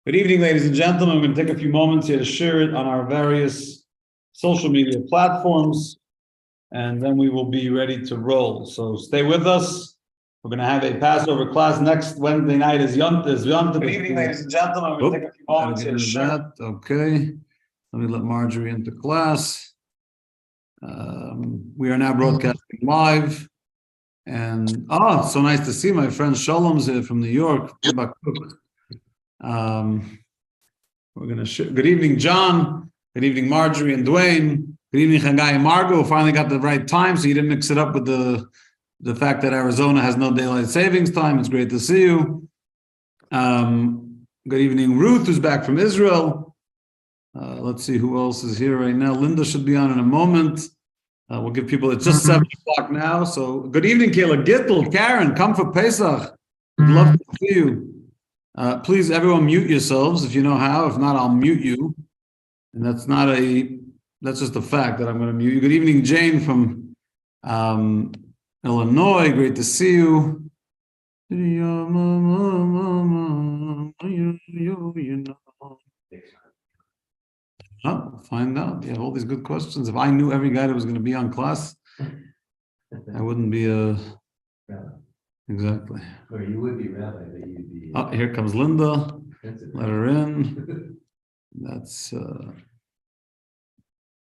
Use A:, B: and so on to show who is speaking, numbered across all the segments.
A: Good evening, ladies and gentlemen. We're going to take a few moments here to share it on our various social media platforms, and then we will be ready to roll. So stay with us. We're going to have a Passover class next Wednesday night. Is Yom Tov. Good evening, ladies and gentlemen. We're going to take a few moments here to share that. Okay. Let me let Marjorie into class. We are now broadcasting live. And so nice to see my friend Shalom's here from New York. We're going to share. Good evening, John. Good evening, Marjorie and Dwayne. Good evening, Chagai and Margot. We finally got the right time, so you didn't mix it up with the fact that Arizona has no daylight savings time. It's great to see you. Good evening, Ruth, who's back from Israel. Let's see who else is here right now. Linda should be on in a moment. We'll give people, it's just 7 o'clock now. So good evening, Kayla Gittel, Karen, come for Pesach. We'd love to see you. Please, everyone mute yourselves if you know how. If not, I'll mute you. And that's just a fact that I'm going to mute you. Good evening, Jane from Illinois. Great to see you. We'll find out. You have all these good questions. If I knew every guy that was going to be on class, I wouldn't be a... Exactly.
B: Or you would be rabbi, but you'd be...
A: Oh, here comes Linda. Let her in. That's... there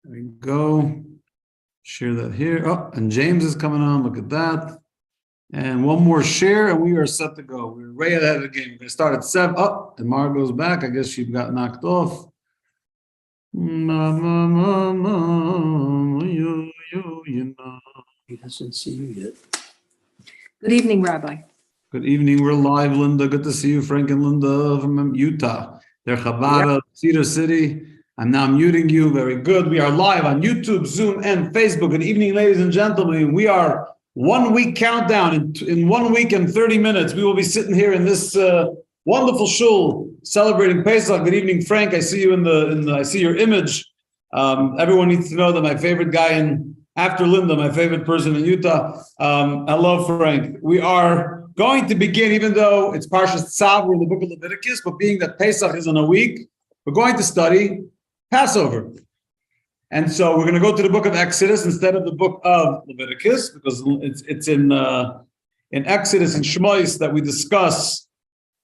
A: we go. Share that here. Oh, and James is coming on. Look at that. And one more share, and we are set to go. We're way ahead of the game. We're going to start at 7. Oh, and Margot's back. I guess she got knocked off.
C: He doesn't see you yet.
D: Good evening, Rabbi.
A: Good evening. We're live, Linda. Good to see you, Frank and Linda from Utah. They're Chabad, Cedar City. I'm now muting you. Very good. We are live on YouTube, Zoom, and Facebook. Good evening, ladies and gentlemen. We are 1 week countdown. In 1 week and 30 minutes, we will be sitting here in this wonderful shul celebrating Pesach. Good evening, Frank. I see you I see your image. Everyone needs to know that my favorite guy after Linda, my favorite person in Utah. Hello, Frank. We are going to begin, even though it's Parshas Tzav, we're in the book of Leviticus, but being that Pesach is in a week, we're going to study Passover. And so we're going to go to the book of Exodus instead of the book of Leviticus, because it's in Exodus and Shmois that we discuss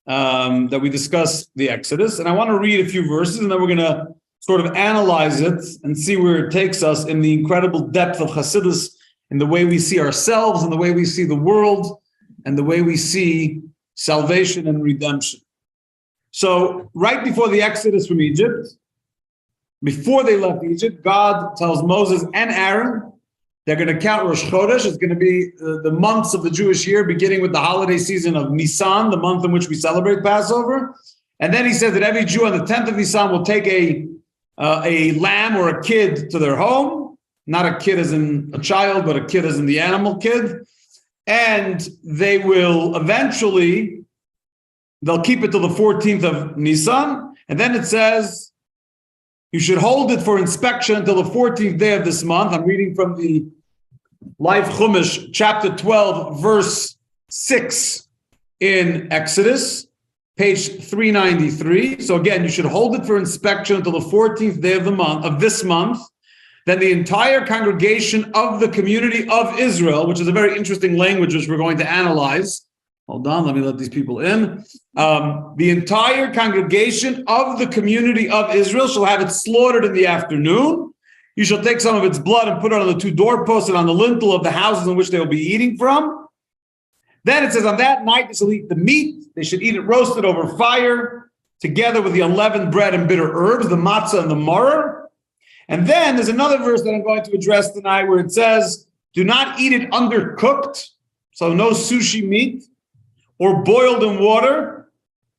A: the Exodus. And I want to read a few verses, and then we're going to sort of analyze it and see where it takes us in the incredible depth of Hasidus, in the way we see ourselves, and the way we see the world, and the way we see salvation and redemption. So right before the Exodus from Egypt, before they left Egypt, God tells Moses and Aaron, they're going to count Rosh Chodesh. It's going to be the months of the Jewish year, beginning with the holiday season of Nisan, the month in which we celebrate Passover. And then he says that every Jew on the 10th of Nisan will take a lamb or a kid to their home, not a kid as in a child, but a kid as in the animal kid. And they will eventually, they'll keep it till the 14th of Nisan. And then it says, you should hold it for inspection until the 14th day of this month. I'm reading from the Life Chumash, chapter 12, verse 6 in Exodus, page 393. So again, you should hold it for inspection until the 14th day of this month. Then the entire congregation of the community of Israel, which is a very interesting language, which we're going to analyze. Hold on, let me let these people in. The entire congregation of the community of Israel shall have it slaughtered in the afternoon. You shall take some of its blood and put it on the 2 doorposts and on the lintel of the houses in which they will be eating from. Then it says, on that night they shall eat the meat. They should eat it roasted over fire, together with the unleavened bread and bitter herbs, the matzah and the maror. And then there's another verse that I'm going to address tonight where it says, do not eat it undercooked, so no sushi meat, or boiled in water,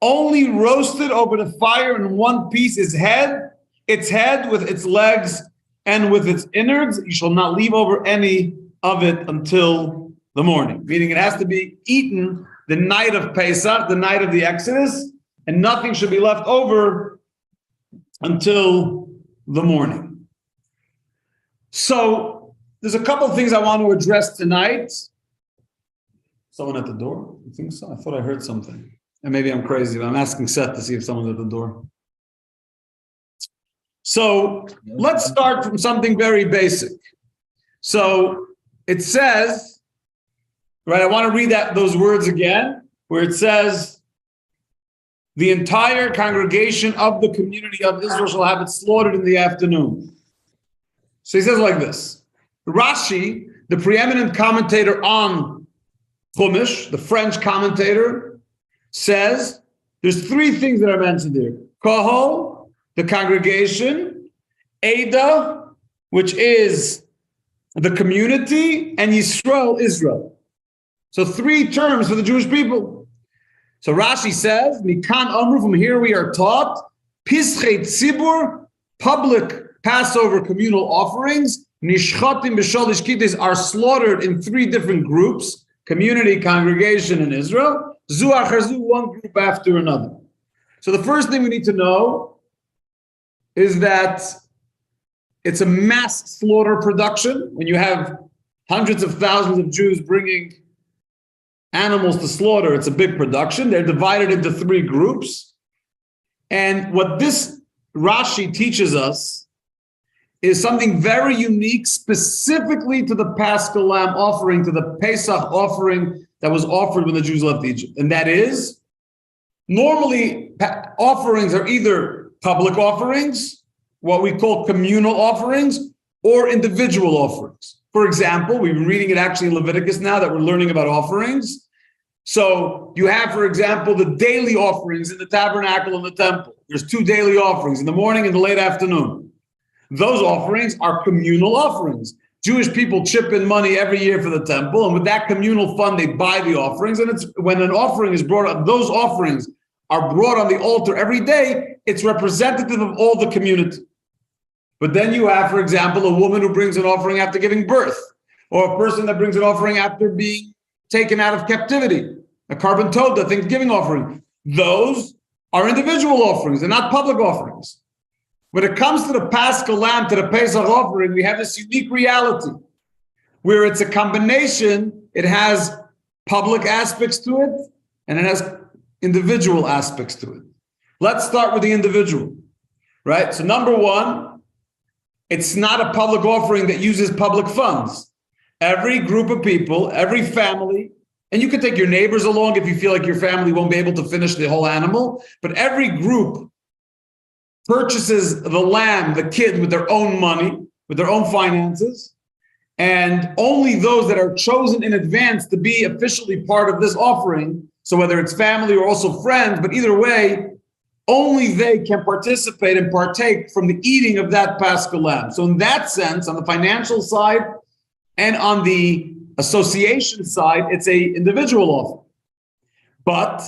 A: only roasted over the fire in one piece its head with its legs and with its innards. You shall not leave over any of it until the morning. Meaning it has to be eaten the night of Pesach, the night of the Exodus, and nothing should be left over until the morning. So there's a couple of things I want to address tonight. Someone at the door? You think so? I thought I heard something. And maybe I'm crazy, but I'm asking Seth to see if someone's at the door. So let's start from something very basic. So it says, right, I want to read those words again, where it says, the entire congregation of the community of Israel shall have it slaughtered in the afternoon. So he says like this. Rashi, the preeminent commentator on Chumash, the French commentator, says there's three things that are mentioned here. Kohol, the congregation, Ada, which is the community, and Yisrael, Israel. So three terms for the Jewish people. So Rashi says, Mikan Amru, from here we are taught, Pischei Tzibur, public Passover communal offerings, Nishchatim B'Shalish Kites, are slaughtered in three different groups, community, congregation, and Israel, Zu Achar Zu, one group after another. So the first thing we need to know is that it's a mass slaughter production. When you have hundreds of thousands of Jews bringing animals to slaughter, it's a big production. They're divided into three groups. And what this Rashi teaches us is something very unique, specifically to the Paschal Lamb offering, to the Pesach offering that was offered when the Jews left Egypt. And that is, normally offerings are either public offerings, what we call communal offerings, or individual offerings. For example, we've been reading it actually in Leviticus now that we're learning about offerings. So you have, for example, the daily offerings in the tabernacle and the temple. There's two daily offerings, in the morning and the late afternoon. Those offerings are communal offerings. Jewish people chip in money every year for the temple, and with that communal fund, they buy the offerings. And it's when an offering is brought up, those offerings are brought on the altar every day. It's representative of all the community. But then you have, for example, a woman who brings an offering after giving birth, or a person that brings an offering after being taken out of captivity, a carbon toad, the Thanksgiving offering. Those are individual offerings, they're not public offerings. When it comes to the Paschal Lamb, to the Pesach offering, we have this unique reality where it's a combination. It has public aspects to it, and it has individual aspects to it. Let's start with the individual, right? So number one, it's not a public offering that uses public funds. Every group of people, every family, and you can take your neighbors along if you feel like your family won't be able to finish the whole animal, but every group purchases the lamb, the kid, with their own money, with their own finances, and only those that are chosen in advance to be officially part of this offering, so whether it's family or also friends, but either way, only they can participate and partake from the eating of that Paschal lamb. So in that sense, on the financial side and on the association side, it's a individual offering. But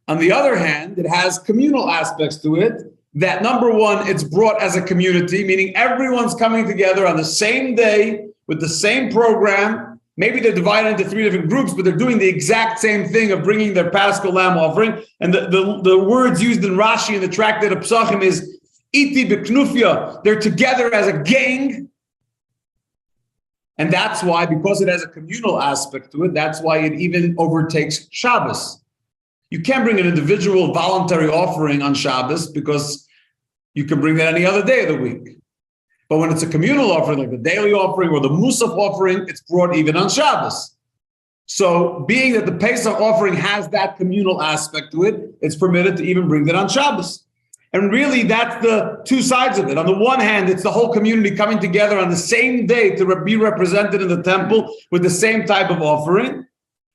A: on the other hand, it has communal aspects to it, that number one, it's brought as a community, meaning everyone's coming together on the same day with the same program. Maybe they're divided into three different groups, but they're doing the exact same thing of bringing their Paschal lamb offering. And the words used in Rashi in the tractate of Psachim is iti b'knufya. They're together as a gang. And that's why, because it has a communal aspect to it, that's why it even overtakes Shabbos. You can't bring an individual voluntary offering on Shabbos because you can bring that any other day of the week. But when it's a communal offering, like the daily offering or the Musaf offering, it's brought even on Shabbos. So being that the Pesach offering has that communal aspect to it, it's permitted to even bring that on Shabbos. And really, that's the two sides of it. On the one hand, it's the whole community coming together on the same day to be represented in the temple with the same type of offering.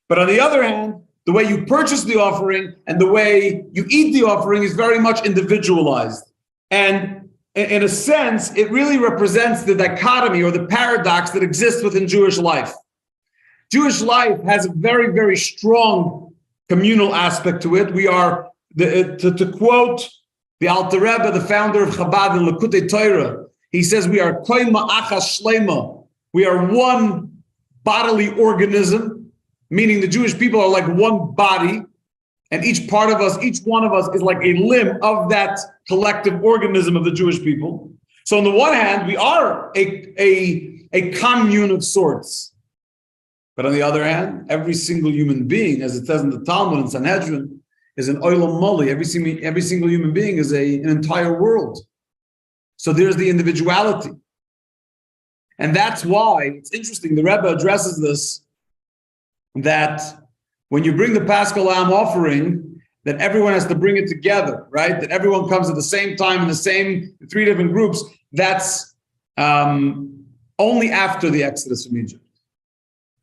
A: But on the other hand, the way you purchase the offering and the way you eat the offering is very much individualized. And in a sense, it really represents the dichotomy or the paradox that exists within Jewish life. Jewish life has a very, very strong communal aspect to it. We are, to quote the Alter Rebbe, the founder of Chabad in Lekutei Torah, he says, we are koima achas shlema. We are one bodily organism, meaning the Jewish people are like one body, and each part of us, each one of us is like a limb of that collective organism of the Jewish people. So on the one hand, we are a commune of sorts. But on the other hand, every single human being, as it says in the Talmud and Sanhedrin, is an olam moli. Every single human being is an entire world. So there's the individuality. And that's why it's interesting. The Rebbe addresses this, that when you bring the Paschal Lamb offering, that everyone has to bring it together, right? That everyone comes at the same time in the same 3 different groups. That's only after the Exodus from Egypt.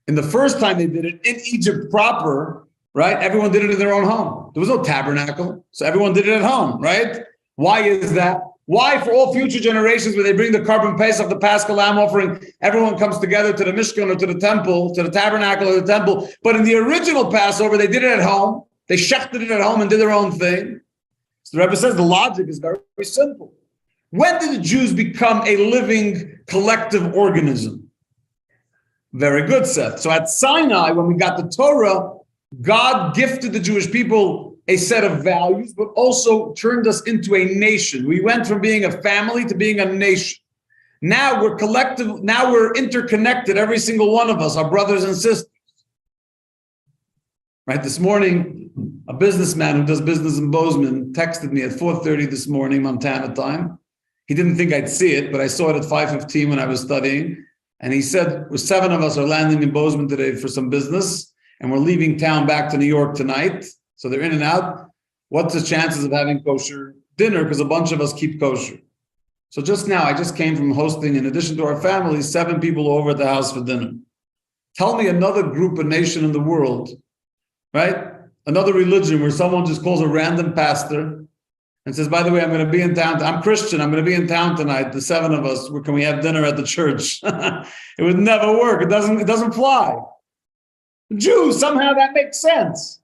A: And the first time they did it in Egypt proper, right? Everyone did it in their own home. There was no tabernacle, so everyone did it at home, right? Why is that? Why, for all future generations, when they bring the carbon Pesach, the Paschal Lamb offering, everyone comes together to the Mishkan or to the temple, to the tabernacle or the temple. But in the original Passover, they did it at home. They shechted it at home and did their own thing. So the Rebbe says the logic is very, very simple. When did the Jews become a living collective organism? Very good, Seth. So at Sinai, when we got the Torah, God gifted the Jewish people a set of values, but also turned us into a nation. We went from being a family to being a nation. Now we're collective, now we're interconnected, every single one of us, our brothers and sisters. Right, this morning, a businessman who does business in Bozeman texted me at 4:30 this morning, Montana time. He didn't think I'd see it, but I saw it at 5:15 when I was studying. And he said, 7 of us are landing in Bozeman today for some business, and we're leaving town back to New York tonight. So they're in and out. What's the chances of having kosher dinner? Because a bunch of us keep kosher. So just now, I just came from hosting, in addition to our family, 7 people over at the house for dinner. Tell me another group, a nation in the world, right? Another religion where someone just calls a random pastor and says, by the way, I'm going to be in town. I'm Christian. I'm going to be in town tonight. The 7 of us, can we have dinner at the church? It would never work. It doesn't fly. Jews, somehow that makes sense.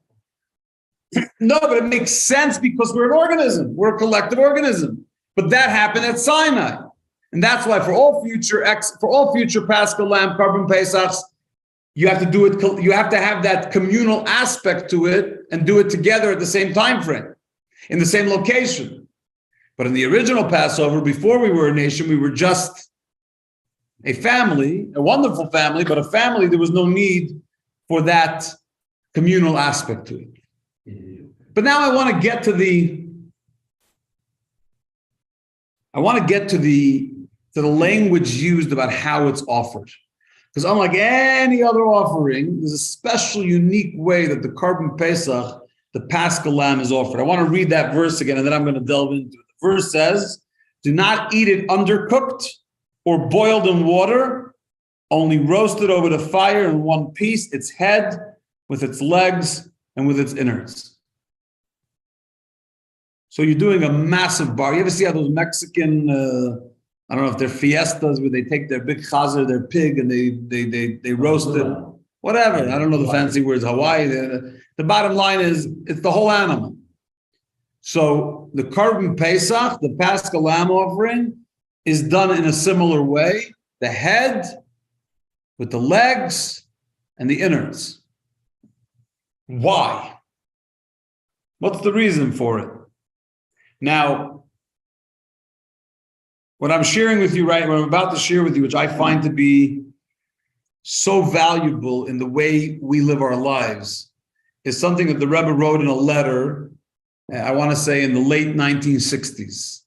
A: No, but it makes sense because we're an organism. We're a collective organism. But that happened at Sinai. And that's why for all future Paschal Lamb, Carbon Pesachs, you have to do it, you have to have that communal aspect to it and do it together at the same time frame, in the same location. But in the original Passover, before we were a nation, we were just a family, a wonderful family, but a family, there was no need for that communal aspect to it. But now I want to get to the language used about how it's offered. Because unlike any other offering, there's a special, unique way that the Carbon Pesach, the Paschal Lamb, is offered. I want to read that verse again, and then I'm going to delve into it. The verse says, do not eat it undercooked or boiled in water, only roast it over the fire in one piece, its head with its legs and with its innards. So you're doing a massive bar. You ever see how those Mexican, I don't know if they're fiestas where they take their big chazer, their pig, and they roast it, whatever. I don't know the fancy words, Hawaii. The bottom line is it's the whole animal. So the Carbon Pesach, the Paschal Lamb offering, is done in a similar way. The head with the legs and the innards. Why? What's the reason for it? Now, what I'm sharing with you, right, what I'm about to share with you, which I find to be so valuable in the way we live our lives, is something that the Rebbe wrote in a letter, I want to say in the late 1960s.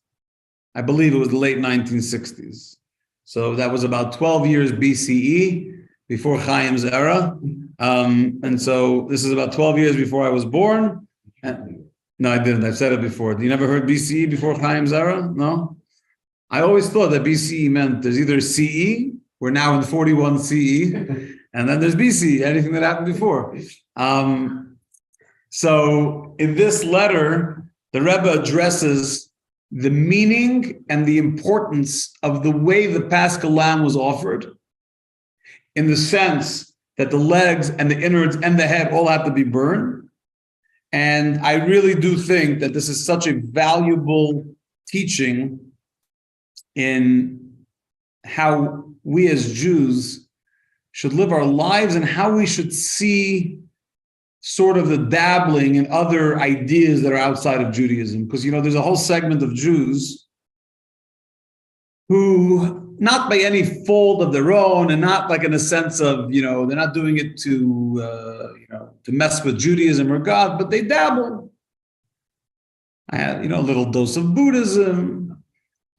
A: I believe it was the late 1960s. So that was about 12 years BCE, before Chaim's era. And so this is about 12 years before I was born. No, I didn't. I've said it before. You never heard BCE before Chaim's era? No? I always thought that BCE meant there's either CE, we're now in 41 CE, and then there's BCE, anything that happened before. So in this letter, the Rebbe addresses the meaning and the importance of the way the Paschal Lamb was offered, in the sense that the legs and the innards and the head all have to be burned. And I really do think that this is such a valuable teaching in how we as Jews should live our lives and how we should see sort of the dabbling in other ideas that are outside of Judaism. Because, there's a whole segment of Jews who, not by any fault of their own, and not like in a sense of, they're not doing it to mess with Judaism or God, but they dabble. I had, a little dose of Buddhism.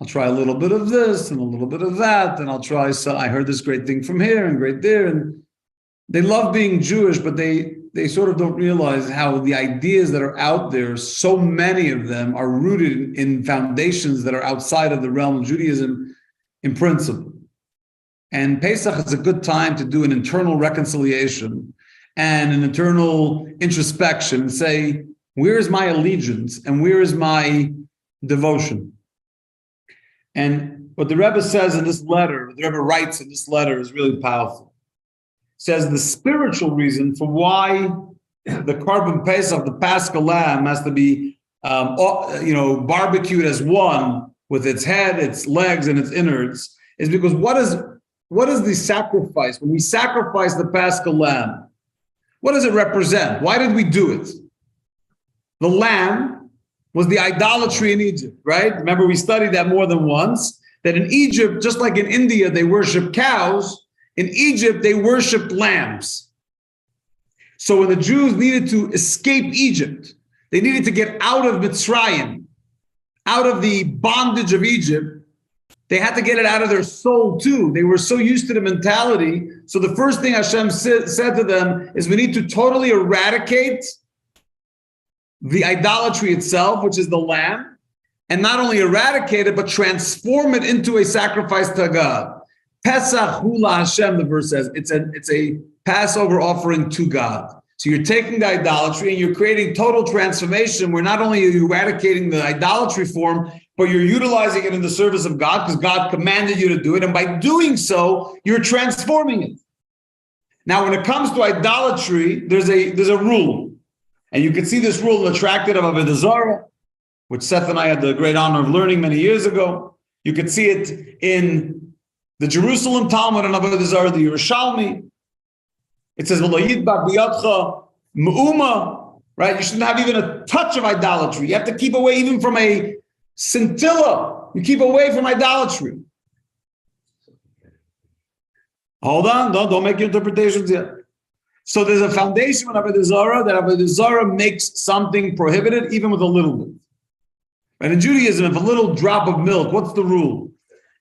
A: I'll try a little bit of this and a little bit of that, and I'll try. So I heard this great thing from here and great there, and they love being Jewish, but they sort of don't realize how the ideas that are out there, so many of them are rooted in foundations that are outside of the realm of Judaism in principle. And Pesach is a good time to do an internal reconciliation and an internal introspection and say, where is my allegiance and where is my devotion? And what the Rebbe says in this letter, the Rebbe writes in this letter is really powerful. It says the spiritual reason for why the Korban Pesach, the Paschal lamb, has to be barbecued as one with its head, its legs, and its innards is because what is the sacrifice? When we sacrifice the Paschal lamb, what does it represent? Why did we do it? The lamb was the idolatry in Egypt, right? Remember, we studied that more than once, that in Egypt, just like in India, they worship cows, in Egypt, they worshiped lambs. So when the Jews needed to escape Egypt, they needed to get out of Mitzrayim, out of the bondage of Egypt, they had to get it out of their soul too. They were so used to the mentality. So the first thing Hashem said to them is we need to totally eradicate the idolatry itself, which is the lamb, and not only eradicate it, but transform it into a sacrifice to God. Pesach hula Hashem, the verse says, it's a Passover offering to God. So you're taking the idolatry and you're creating total transformation where not only are you eradicating the idolatry form, but you're utilizing it in the service of God because God commanded you to do it. And by doing so, you're transforming it. Now, when it comes to idolatry, there's a rule. And you can see this rule in the tractate of Avodah Zarah, which Seth and I had the great honor of learning many years ago. You could see it in the Jerusalem Talmud and Avodah Zarah, the Yerushalmi. It says, right? You shouldn't have even a touch of idolatry. You have to keep away even from a scintilla. You keep away from idolatry. Hold on, don't make your interpretations yet. So there's a foundation in Avodah Zarah that Avodah Zarah makes something prohibited even with a little bit. And in Judaism, if a little drop of milk, what's the rule?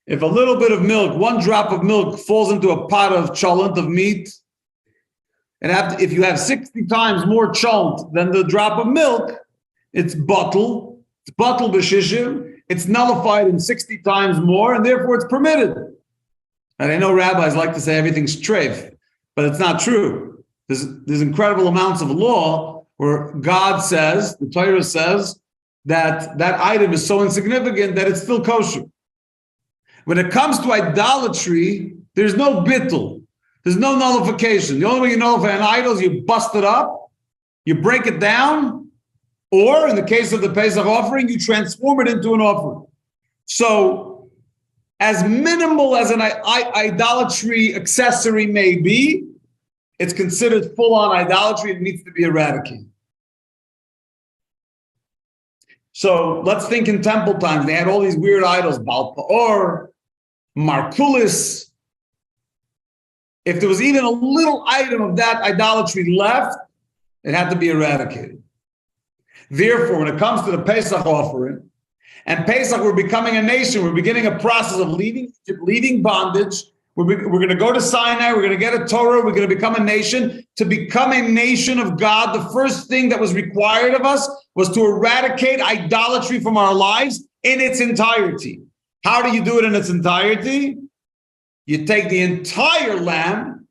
A: If a little bit of milk, one drop of milk falls into a pot of cholent of meat, and if you have 60 times more cholent than the drop of milk, it's batel b'shishim, it's nullified in 60 times more, and therefore it's permitted. And I know rabbis like to say everything's treif, but it's not true. There's incredible amounts of law where God says, the Torah says, that item is so insignificant that it's still kosher. When it comes to idolatry, there's no bittul. There's no nullification. The only way you nullify an idol is you bust it up, you break it down, or in the case of the Pesach offering, you transform it into an offering. So, as minimal as an idolatry accessory may be, it's considered full-on idolatry. It needs to be eradicated. So let's think in temple times. They had all these weird idols, Baal Peor, Markulis. If there was even a little item of that idolatry left, it had to be eradicated. Therefore, when it comes to the Pesach offering, and Pesach, we're becoming a nation. We're beginning a process of leaving Egypt, leaving bondage. We're going to go to Sinai. We're going to get a Torah. We're going to become a nation. To become a nation of God, the first thing that was required of us was to eradicate idolatry from our lives in its entirety. How do you do it in its entirety? You take the entire lamb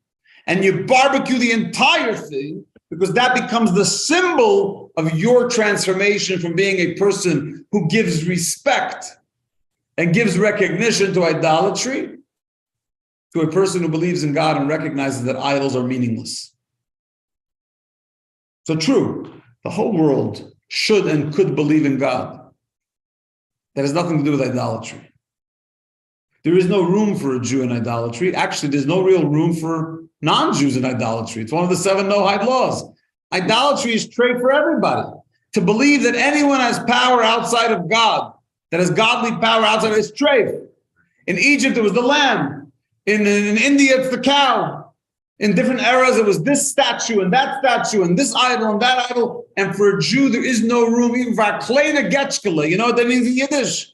A: and you barbecue the entire thing, because that becomes the symbol of your transformation from being a person who gives respect and gives recognition to idolatry to a person who believes in God and recognizes that idols are meaningless. So true, the whole world should and could believe in God. That has nothing to do with idolatry. There is no room for a Jew in idolatry. Actually, there's no real room for non-Jews in idolatry. It's one of the 7 Noahide laws. Idolatry is trade for everybody. To believe that anyone has power outside of God, that has godly power outside, is trade. In Egypt, it was the lamb. In India, it's the cow. In different eras, it was this statue and that statue and this idol and that idol. And for a Jew, there is no room even for a kleine getchkele. You know what that means in Yiddish?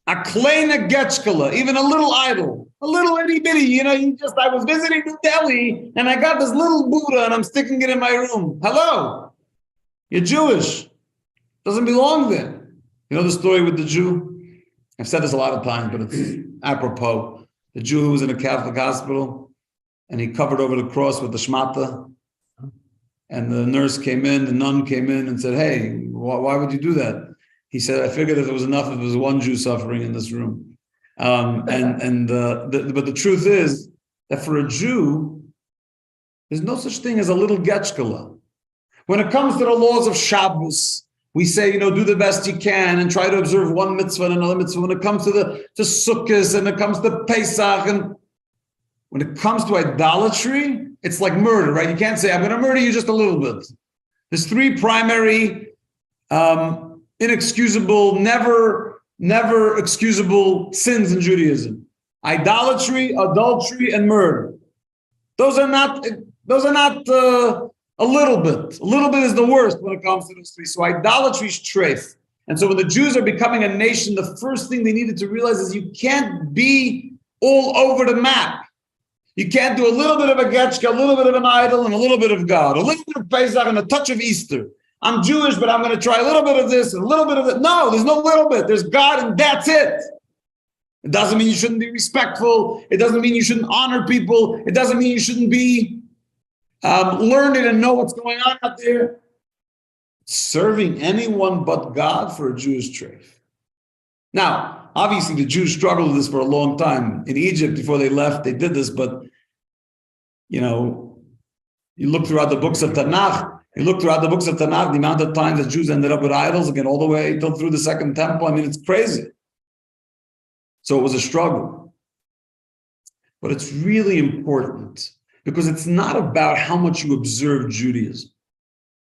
A: A kleine getchkele, even a little idol, a little itty bitty. You know, I was visiting New Delhi and I got this little Buddha and I'm sticking it in my room. Hello, you're Jewish. Doesn't belong there. You know the story with the Jew? I've said this a lot of times, but it's apropos. The Jew who was in a Catholic hospital and he covered over the cross with the shmata. And the nurse came in, the nun came in and said, hey, why would you do that? He said, I figured if it was enough, if there was one Jew suffering in this room. But the truth is that for a Jew, there's no such thing as a little getchkala. When it comes to the laws of Shabbos, we say, do the best you can and try to observe one mitzvah and another mitzvah. When it comes to Sukkot and it comes to Pesach, and when it comes to idolatry, it's like murder, right? You can't say, I'm going to murder you just a little bit. There's three primary, inexcusable, never excusable sins in Judaism: idolatry, adultery, and murder. Those are not a little bit. A little bit is the worst when it comes to those three. So idolatry is treif. And so when the Jews are becoming a nation, the first thing they needed to realize is you can't be all over the map. You can't do a little bit of a getchka, a little bit of an idol, and a little bit of God, a little bit of Pesach, and a touch of Easter. I'm Jewish, but I'm going to try a little bit of this and a little bit of that. No, there's no little bit. There's God, and that's it. It doesn't mean you shouldn't be respectful. It doesn't mean you shouldn't honor people. It doesn't mean you shouldn't be learned and know what's going on out there. Serving anyone but God for a Jewish treif. Now, obviously, the Jews struggled with this for a long time. In Egypt, before they left, they did this, but, you look throughout the books of Tanakh, the amount of times that Jews ended up with idols, again, all the way till through the Second Temple. I mean, it's crazy. So it was a struggle. But it's really important because it's not about how much you observe Judaism.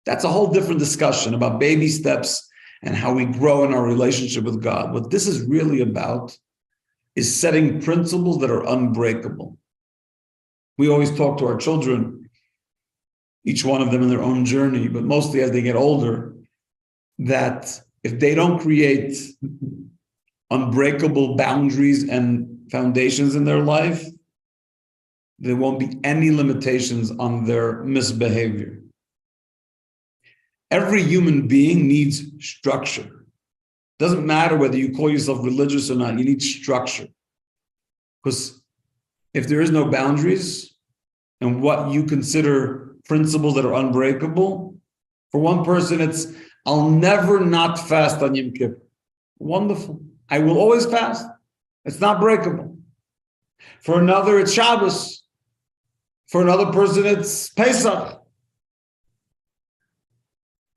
A: That's a whole different discussion about baby steps and how we grow in our relationship with God. What this is really about is setting principles that are unbreakable. We always talk to our children, each one of them in their own journey, but mostly as they get older, that if they don't create unbreakable boundaries and foundations in their life, there won't be any limitations on their misbehavior. Every human being needs structure. Doesn't matter whether you call yourself religious or not, you need structure. Because if there is no boundaries and what you consider principles that are unbreakable, for one person it's, I'll never not fast on Yom Kippur. Wonderful. I will always fast. It's not breakable. For another, it's Shabbos. For another person, it's Pesach.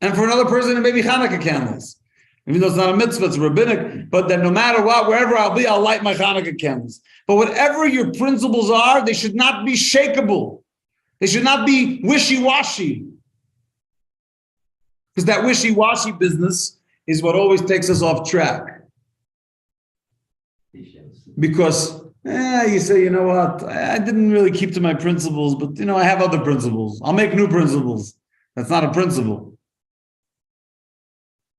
A: And for another person, it may be Hanukkah candles. Even though it's not a mitzvah, it's rabbinic, but then no matter what, wherever I'll be, I'll light my Hanukkah candles. But whatever your principles are, they should not be shakeable. They should not be wishy-washy. Because that wishy-washy business is what always takes us off track. Because you say, you know what, I didn't really keep to my principles, but I have other principles. I'll make new principles. That's not a principle.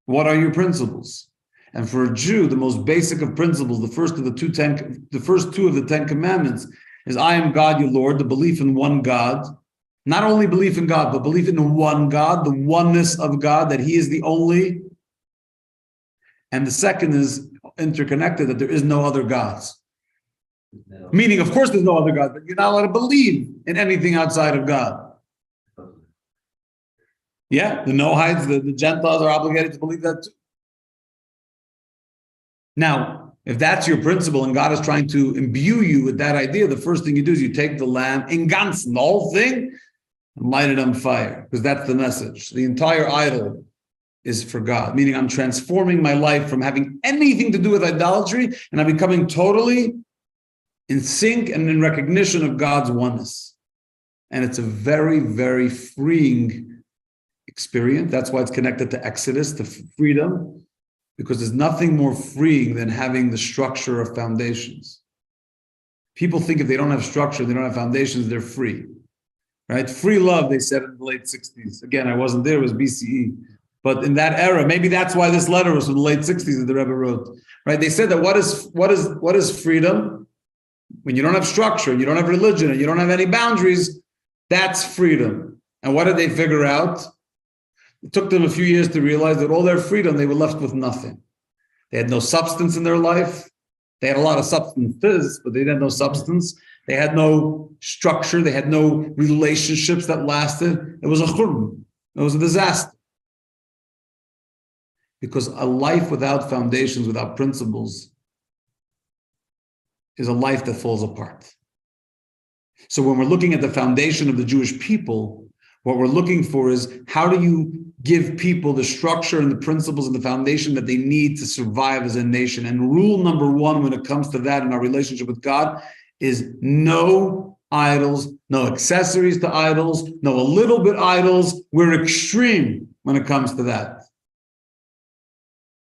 A: What are your principles? And for a Jew, the most basic of principles, the first two of the Ten Commandments is I am God, your Lord, the belief in one God. Not only belief in God, but belief in the one God, the oneness of God, that He is the only. And the second is interconnected, that there is no other gods. Meaning, of course, there's no other God, but you're not allowed to believe in anything outside of God. Yeah, the Noahites, the Gentiles are obligated to believe that too. Now, if that's your principle and God is trying to imbue you with that idea, the first thing you do is you take the lamb in ganzen, the whole thing, and light it on fire, because that's the message. The entire idol is for God, meaning I'm transforming my life from having anything to do with idolatry, and I'm becoming totally in sync and in recognition of God's oneness. And it's a very, very freeing experience. That's why it's connected to Exodus, to freedom, because there's nothing more freeing than having the structure of foundations. People think if they don't have structure, they don't have foundations, they're free. right? Free love, they said in the late 60s. Again, I wasn't there, it was BCE. But in that era, maybe that's why this letter was from the late 60s that the Rebbe wrote, right? They said that what is freedom? When you don't have structure, you don't have religion, and you don't have any boundaries, that's freedom. And what did they figure out? It took them a few years to realize that all their freedom, they were left with nothing. They had no substance in their life. They had a lot of substances, but they had no substance. They had no structure. They had no relationships that lasted. It was a churban. It was a disaster. Because a life without foundations, without principles, is a life that falls apart. So when we're looking at the foundation of the Jewish people, what we're looking for is how do you give people the structure and the principles and the foundation that they need to survive as a nation? And rule number one when it comes to that in our relationship with God is no idols, no accessories to idols, no a little bit idols. We're extreme when it comes to that.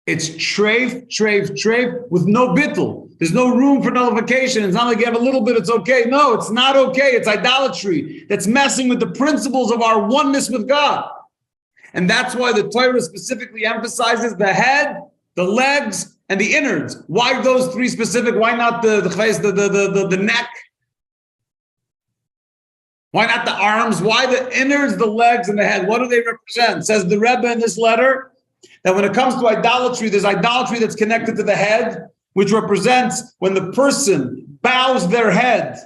A: It's treif with no bittul. There's no room for nullification. It's not like you have a little bit, it's okay. No, it's not okay. It's idolatry. That's messing with the principles of our oneness with God. And that's why the Torah specifically emphasizes the head, the legs, and the innards. Why those three specific? Why not the neck? Why not the arms? Why the innards, the legs, and the head? What do they represent? Says the Rebbe in this letter, that when it comes to idolatry, there's idolatry that's connected to the head, which represents when the person bows their head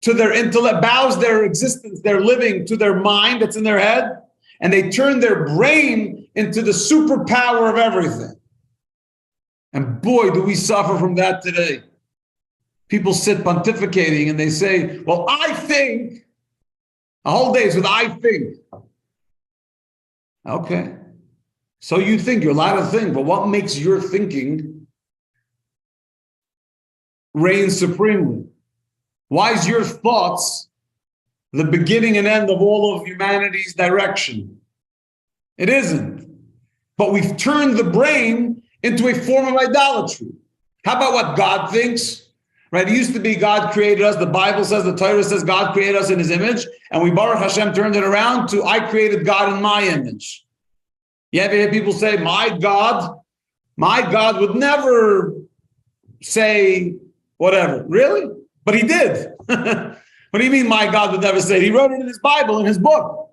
A: to their intellect, bows their existence, their living to their mind that's in their head, and they turn their brain into the superpower of everything. And boy, do we suffer from that today. People sit pontificating and they say, well, I think, a whole day is with I think. Okay. So you think, you're allowed to think, but what makes your thinking reign supremely? Why is your thoughts the beginning and end of all of humanity's direction? It isn't. But we've turned the brain into a form of idolatry. How about what God thinks? Right? It used to be God created us. The Bible says, the Torah says God created us in his image. And we, Baruch Hashem, turned it around to I created God in my image. You ever hear people say, my God would never say whatever. Really? But he did. What do you mean my God would never say it? He wrote it in his Bible, in his book.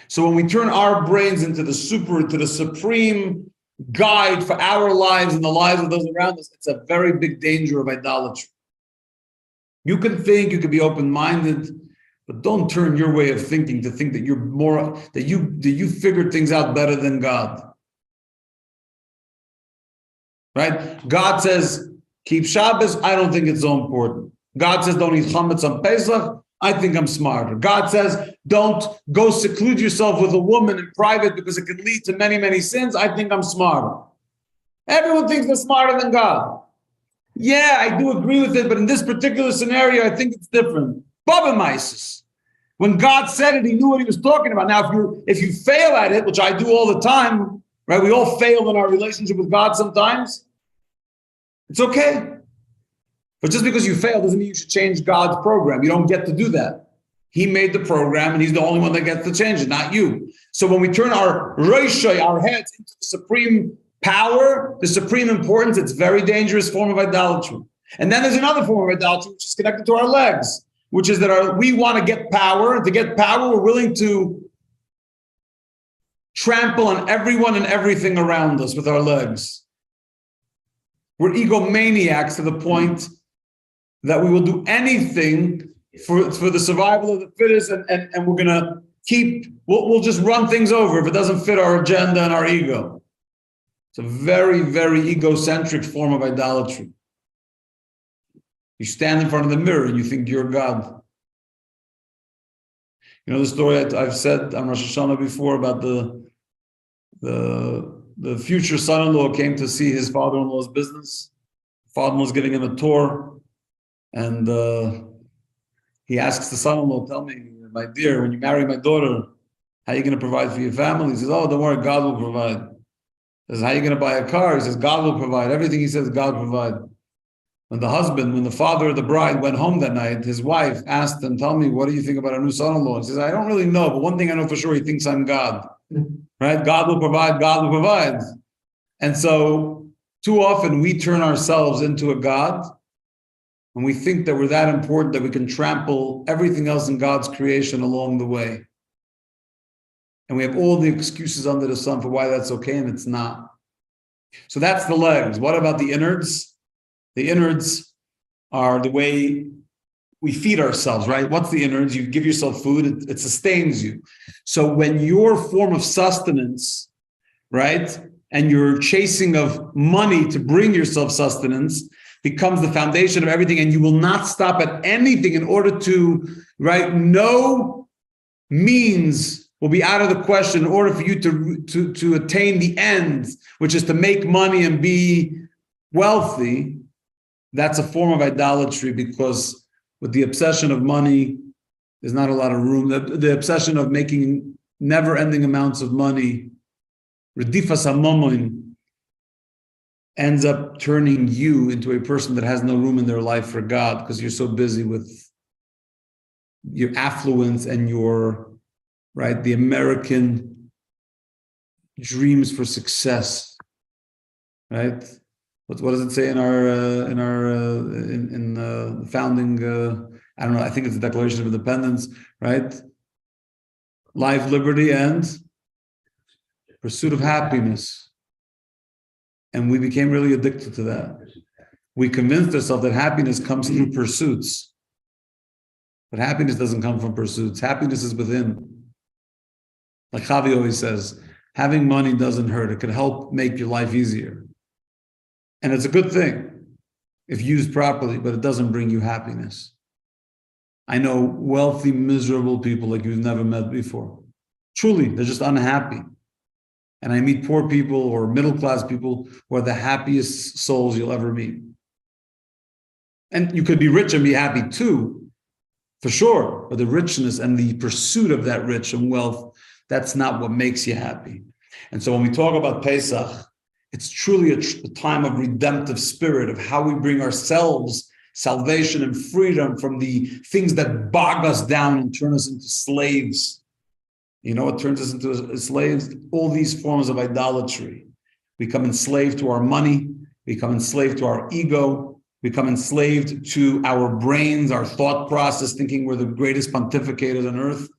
A: So when we turn our brains into the supreme guide for our lives and the lives of those around us, it's a very big danger of idolatry. You can think, you can be open-minded, but don't turn your way of thinking to think that you're more, that you figured things out better than God. Right? God says, keep Shabbos. I don't think it's so important. God says, don't eat chametz on Pesach. I think I'm smarter. God says, don't go seclude yourself with a woman in private because it can lead to many, many sins. I think I'm smarter. Everyone thinks they're smarter than God. Yeah, I do agree with it, but in this particular scenario, I think it's different. Baba Mises. When God said it, he knew what he was talking about. Now, if you fail at it, which I do all the time, right? We all fail in our relationship with God sometimes. It's okay. But just because you fail doesn't mean you should change God's program. You don't get to do that. He made the program, and he's the only one that gets to change it, not you. So when we turn our roshai, our heads, into the supreme power, the supreme importance, it's a very dangerous form of idolatry. And then there's another form of idolatry, which is connected to our legs, which is that we want to get power. And to get power, we're willing to trample on everyone and everything around us with our legs. We're egomaniacs to the point that we will do anything for the survival of the fittest, and we're going to we'll just run things over if it doesn't fit our agenda and our ego. It's a very, very egocentric form of idolatry. You stand in front of the mirror and you think you're God. You know the story I've said on Rosh Hashanah before about the future son-in-law came to see his father-in-law's business. Father-in-law was giving him a tour, and he asks the son-in-law, tell me, my dear, when you marry my daughter, how are you going to provide for your family? He says, oh, don't worry, God will provide. He says, how are you going to buy a car? He says, God will provide. Everything he says, God will provide. when the father of the bride went home that night, his wife asked him, "Tell me, what do you think about our new son-in-law?" He says, "I don't really know, but one thing I know for sure, he thinks I'm God." Right? God will provide, God will provide. And so too often we turn ourselves into a God and we think that we're that important that we can trample everything else in God's creation along the way. And we have all the excuses under the sun for why that's okay, and it's not. So that's the legs. What about the innards? The innards are the way we feed ourselves, right? What's the innards? You give yourself food, it sustains you. So when your form of sustenance, right, and your chasing of money to bring yourself sustenance becomes the foundation of everything, and you will not stop at anything in order to, right, no means will be out of the question in order for you to attain the end, which is to make money and be wealthy. That's a form of idolatry, because with the obsession of money, there's not a lot of room. The obsession of making never-ending amounts of money, redifas hamomon, ends up turning you into a person that has no room in their life for God, because you're so busy with your affluence and your, right, the American dreams for success, right? What does it say in the founding? I don't know. I think it's the Declaration of Independence, right? Life, liberty, and pursuit of happiness. And we became really addicted to that. We convinced ourselves that happiness comes through pursuits, but happiness doesn't come from pursuits. Happiness is within. Like Javi always says, having money doesn't hurt. It can help make your life easier. And it's a good thing if used properly, but it doesn't bring you happiness. I know wealthy, miserable people like you've never met before. Truly, they're just unhappy. And I meet poor people or middle-class people who are the happiest souls you'll ever meet. And you could be rich and be happy too, for sure. But the richness and the pursuit of that rich and wealth, that's not what makes you happy. And so when we talk about Pesach, it's truly a time of redemptive spirit, of how we bring ourselves salvation and freedom from the things that bog us down and turn us into slaves. You know what turns us into slaves? All these forms of idolatry. We become enslaved to our money. We become enslaved to our ego. We become enslaved to our brains, our thought process, thinking we're the greatest pontificators on earth.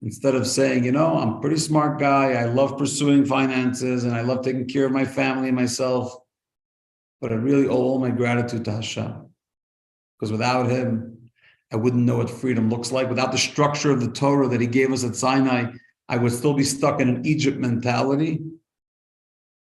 A: Instead of saying, you know, I'm a pretty smart guy, I love pursuing finances, and I love taking care of my family and myself, but I really owe all my gratitude to Hashem. Because without him, I wouldn't know what freedom looks like. Without the structure of the Torah that he gave us at Sinai, I would still be stuck in an Egypt mentality.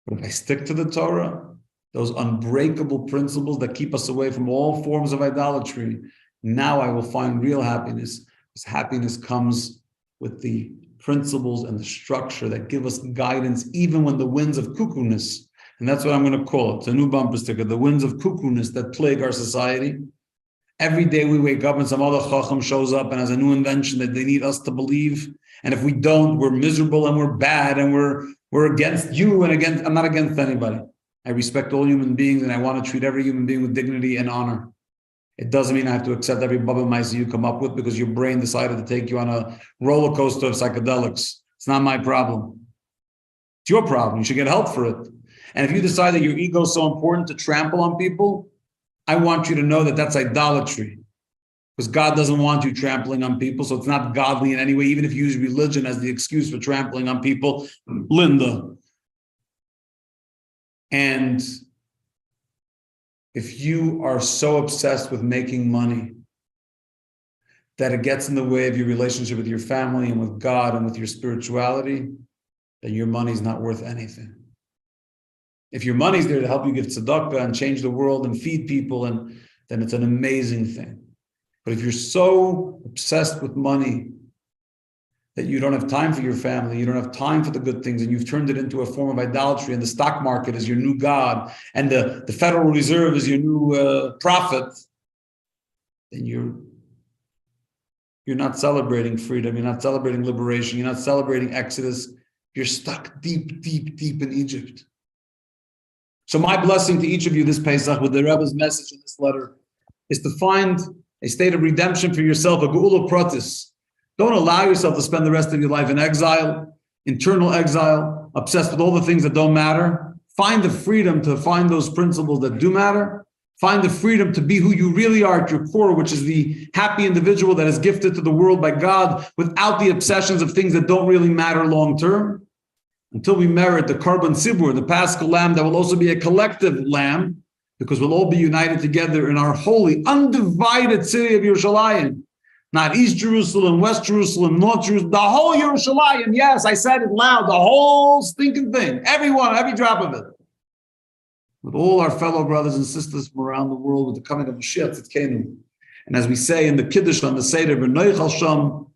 A: But if I stick to the Torah, those unbreakable principles that keep us away from all forms of idolatry, now I will find real happiness. Because happiness comes with the principles and the structure that give us guidance, even when the winds of cuckoo-ness, and that's what I'm going to call it, it's a new bumper sticker, the winds of cuckoo-ness that plague our society. Every day we wake up and some other chacham shows up and has a new invention that they need us to believe. And if we don't, we're miserable and we're bad and we're against you and against, I'm not against anybody. I respect all human beings and I want to treat every human being with dignity and honor. It doesn't mean I have to accept every bubble mice you come up with because your brain decided to take you on a roller coaster of psychedelics. It's not my problem. It's your problem. You should get help for it. And if you decide that your ego is so important to trample on people, I want you to know that that's idolatry. Because God doesn't want you trampling on people, so it's not godly in any way, even if you use religion as the excuse for trampling on people. Linda. And if you are so obsessed with making money that it gets in the way of your relationship with your family and with God and with your spirituality, then your money's not worth anything. If your money's there to help you give tzedakah and change the world and feed people, and then it's an amazing thing. But if you're so obsessed with money that you don't have time for your family, you don't have time for the good things, and you've turned it into a form of idolatry, and the stock market is your new God, and the Federal Reserve is your new prophet, then you're not celebrating freedom, you're not celebrating liberation, you're not celebrating Exodus, you're stuck deep, deep, deep in Egypt. So my blessing to each of you this Pesach with the Rebbe's message in this letter is to find a state of redemption for yourself, a geula pratis. Don't allow yourself to spend the rest of your life in exile, internal exile, obsessed with all the things that don't matter. Find the freedom to find those principles that do matter. Find the freedom to be who you really are at your core, which is the happy individual that is gifted to the world by God without the obsessions of things that don't really matter long term. Until we merit the Karban Sibur, the Paschal Lamb that will also be a collective lamb, because we'll all be united together in our holy, undivided city of Yerushalayim. Not East Jerusalem, West Jerusalem, North Jerusalem, the whole Yerushalayim. Yes, I said it loud, the whole stinking thing. Everyone, every drop of it. With all our fellow brothers and sisters from around the world with the coming of Mashiach Tzidkenu. And as we say in the Kiddush on the Seder, V'noichal Sham,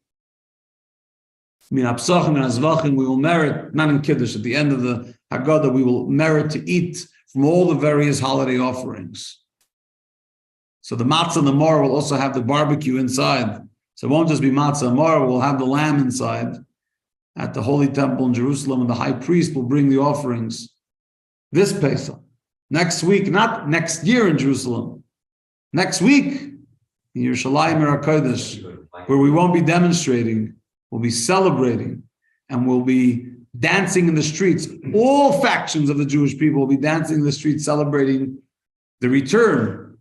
A: Min Apsachim and Azvachim, we will merit, not in Kiddush, at the end of the Haggadah, we will merit to eat from all the various holiday offerings. So the matzah and the maror will also have the barbecue inside. So it won't just be matzah and maror, we'll have the lamb inside at the Holy Temple in Jerusalem, and the high priest will bring the offerings this Pesach. Next week, not next year in Jerusalem. Next week, in Yerushalayim HaKodesh, where we won't be demonstrating, we'll be celebrating, and we'll be dancing in the streets. All factions of the Jewish people will be dancing in the streets, celebrating the return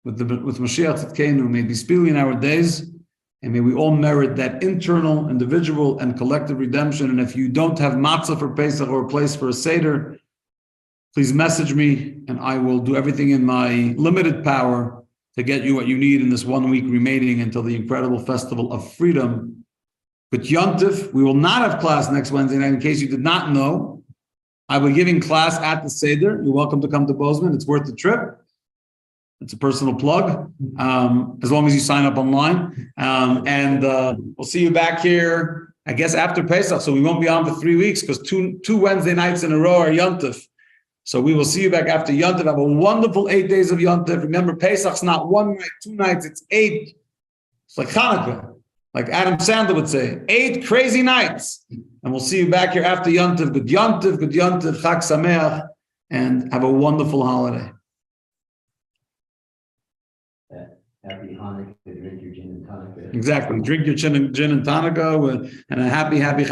A: with Mashiach Tzidkenu. May be speedily in our days, and may we all merit that internal, individual, and collective redemption. And if you don't have matzah for Pesach or a place for a Seder, please message me, and I will do everything in my limited power to get you what you need in this 1 week remaining until the incredible festival of freedom. But Yontif, we will not have class next Wednesday night. In case you did not know, I will be giving class at the Seder. You're welcome to come to Bozeman. It's worth the trip. It's a personal plug, as long as you sign up online. And we'll see you back here, I guess, after Pesach. So we won't be on for 3 weeks because two Wednesday nights in a row are Yontif. So we will see you back after Yontif. Have a wonderful 8 days of Yontif. Remember, Pesach's not 1 night, 2 nights, it's 8. It's like Hanukkah, like Adam Sandler would say, 8 crazy nights. And we'll see you back here after Yontif. Good Yontif, Chag Sameach, and have a wonderful holiday.
B: Happy Hanukkah, drink your gin and tonic.
A: Exactly. Drink your gin and tonic, and a happy Hanukkah.